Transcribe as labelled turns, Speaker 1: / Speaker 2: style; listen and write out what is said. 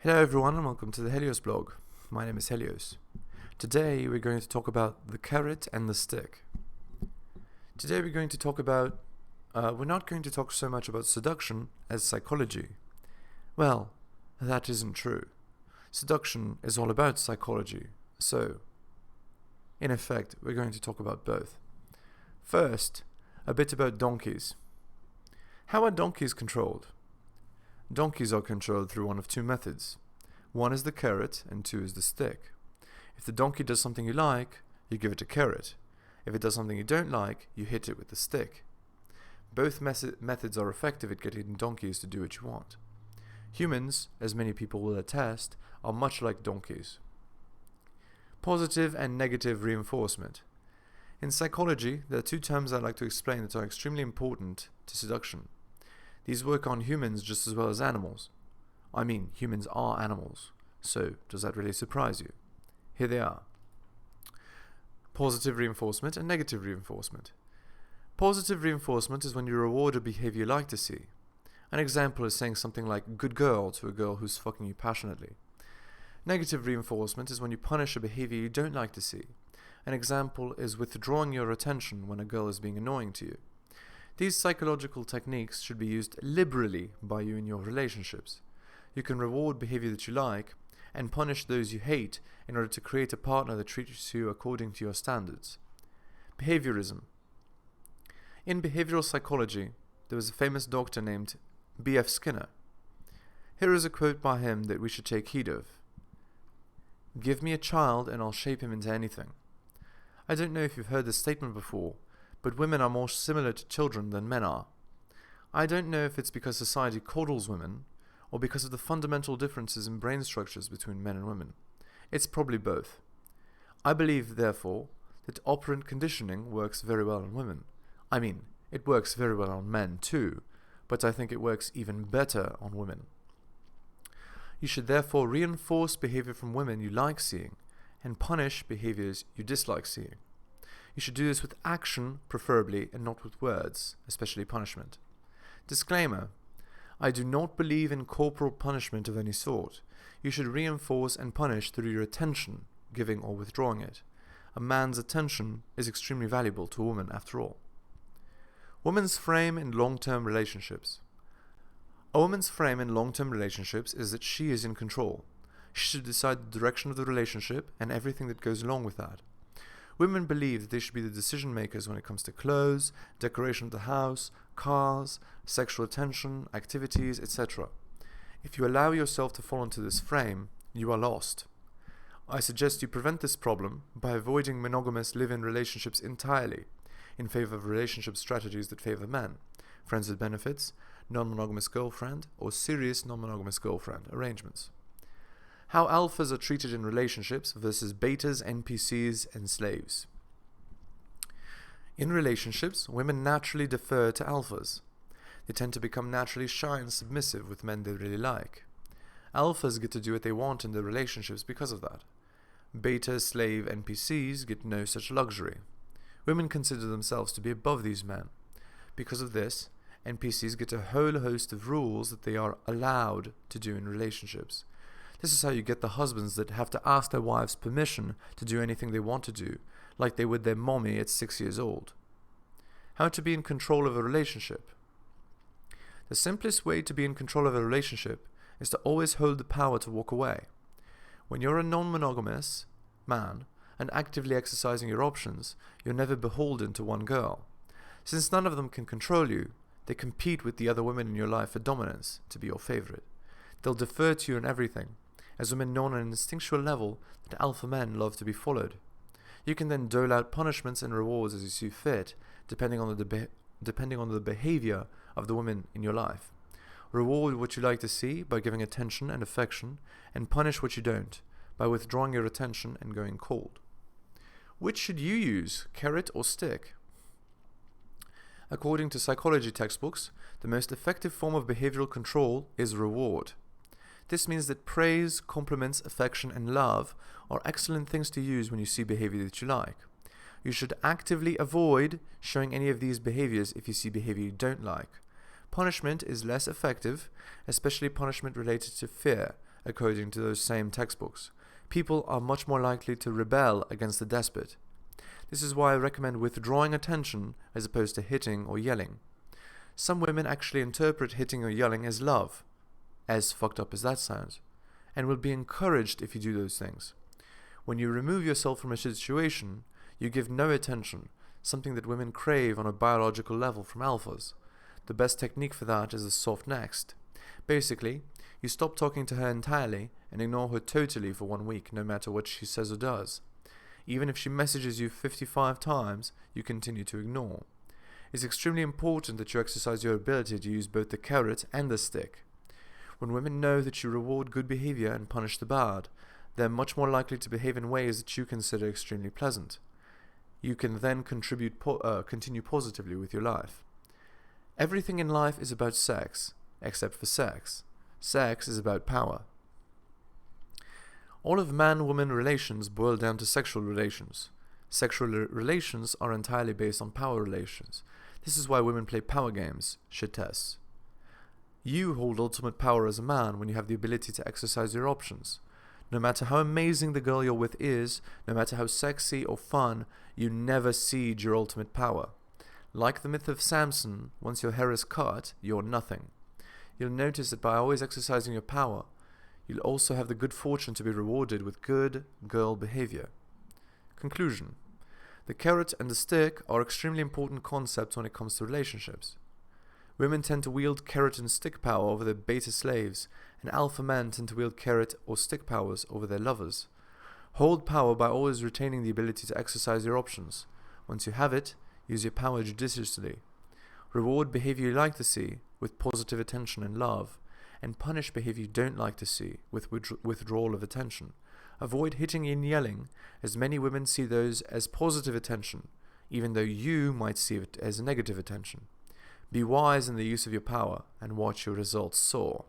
Speaker 1: Hello everyone and welcome to the Heliosblog. My name is Helios. Today we're going to talk about the carrot and the stick. Today we're going to talk about, we're not going to talk so much about seduction as psychology. Well, that isn't true. Seduction is all about psychology, so in effect we're going to talk about both. First, a bit about donkeys. How are donkeys controlled? Donkeys are controlled through one of two methods. One is the carrot and two is the stick. If the donkey does something you like, you give it a carrot. If it does something you don't like, you hit it with the stick. Both methods are effective at getting donkeys to do what you want. Humans, as many people will attest, are much like donkeys. Positive and negative reinforcement. In psychology, there are two terms I like to explain that are extremely important to seduction. These work on humans just as well as animals. I mean, humans are animals, so does that really surprise you? Here they are. Positive reinforcement and negative reinforcement. Positive reinforcement is when you reward a behavior you like to see. An example is saying something like "good girl" to a girl who's fucking you passionately. Negative reinforcement is when you punish a behavior you don't like to see. An example is withdrawing your attention when a girl is being annoying to you. These psychological techniques should be used liberally by you in your relationships. You can reward behavior that you like and punish those you hate in order to create a partner that treats you according to your standards. Behaviorism. In behavioral psychology, there was a famous doctor named B.F. Skinner. Here is a quote by him that we should take heed of. "Give me a child and I'll shape him into anything." I don't know if you've heard this statement before, but women are more similar to children than men are. I don't know if it's because society coddles women, or because of the fundamental differences in brain structures between men and women. It's probably both. I believe, therefore, that operant conditioning works very well on women. I mean, it works very well on men too, but I think it works even better on women. You should therefore reinforce behavior from women you like seeing, and punish behaviors you dislike seeing. You should do this with action, preferably, and not with words, especially punishment. Disclaimer: I do not believe in corporal punishment of any sort. You should reinforce and punish through your attention, giving or withdrawing it. A man's attention is extremely valuable to a woman, after all. Woman's frame in long-term relationships. A woman's frame in long-term relationships is that she is in control. She should decide the direction of the relationship and everything that goes along with that. Women believe that they should be the decision makers when it comes to clothes, decoration of the house, cars, sexual attention, activities, etc. If you allow yourself to fall into this frame, you are lost. I suggest you prevent this problem by avoiding monogamous live-in relationships entirely, in favor of relationship strategies that favor men, friends with benefits, non-monogamous girlfriend, or serious non-monogamous girlfriend arrangements. How alphas are treated in relationships versus betas, NPCs, and slaves. In relationships, women naturally defer to alphas. They tend to become naturally shy and submissive with men they really like. Alphas get to do what they want in their relationships because of that. Beta, slave, NPCs get no such luxury. Women consider themselves to be above these men. Because of this, NPCs get a whole host of rules that they are allowed to do in relationships. This is how you get the husbands that have to ask their wives' permission to do anything they want to do, like they would their mommy at 6 years old. How to be in control of a relationship. The simplest way to be in control of a relationship is to always hold the power to walk away. When you're a non-monogamous man and actively exercising your options, you're never beholden to one girl. Since none of them can control you, they compete with the other women in your life for dominance, to be your favorite. They'll defer to you in everything, as women know on an instinctual level that alpha men love to be followed. You can then dole out punishments and rewards as you see fit, depending on the behavior of the women in your life. Reward what you like to see by giving attention and affection, and punish what you don't by withdrawing your attention and going cold. Which should you use, carrot or stick? According to psychology textbooks, the most effective form of behavioral control is reward. This means that praise, compliments, affection, and love are excellent things to use when you see behavior that you like. You should actively avoid showing any of these behaviors if you see behavior you don't like. Punishment is less effective, especially punishment related to fear, according to those same textbooks. People are much more likely to rebel against the despot. This is why I recommend withdrawing attention as opposed to hitting or yelling. Some women actually interpret hitting or yelling as love, as fucked up as that sounds, and will be encouraged if you do those things. When you remove yourself from a situation, you give no attention, something that women crave on a biological level from alphas. The best technique for that is the soft next. Basically, you stop talking to her entirely and ignore her totally for 1 week, no matter what she says or does. Even if she messages you 55 times, you continue to ignore. It's extremely important that you exercise your ability to use both the carrot and the stick. When women know that you reward good behavior and punish the bad, they're much more likely to behave in ways that you consider extremely pleasant. You can then continue positively with your life. Everything in life is about sex, except for sex. Sex is about power. All of man-woman relations boil down to sexual relations. Sexual relations are entirely based on power relations. This is why women play power games, shit tests. You hold ultimate power as a man when you have the ability to exercise your options. No matter how amazing the girl you're with is, no matter how sexy or fun, you never cede your ultimate power. Like the myth of Samson, once your hair is cut, you're nothing. You'll notice that by always exercising your power, you'll also have the good fortune to be rewarded with good girl behavior. Conclusion. The carrot and the stick are extremely important concepts when it comes to relationships. Women tend to wield carrot and stick power over their beta slaves, and alpha men tend to wield carrot or stick powers over their lovers. Hold power by always retaining the ability to exercise your options. Once you have it, use your power judiciously. Reward behavior you like to see with positive attention and love, and punish behavior you don't like to see with withdrawal of attention. Avoid hitting and yelling, as many women see those as positive attention, even though you might see it as negative attention. Be wise in the use of your power and watch your results soar.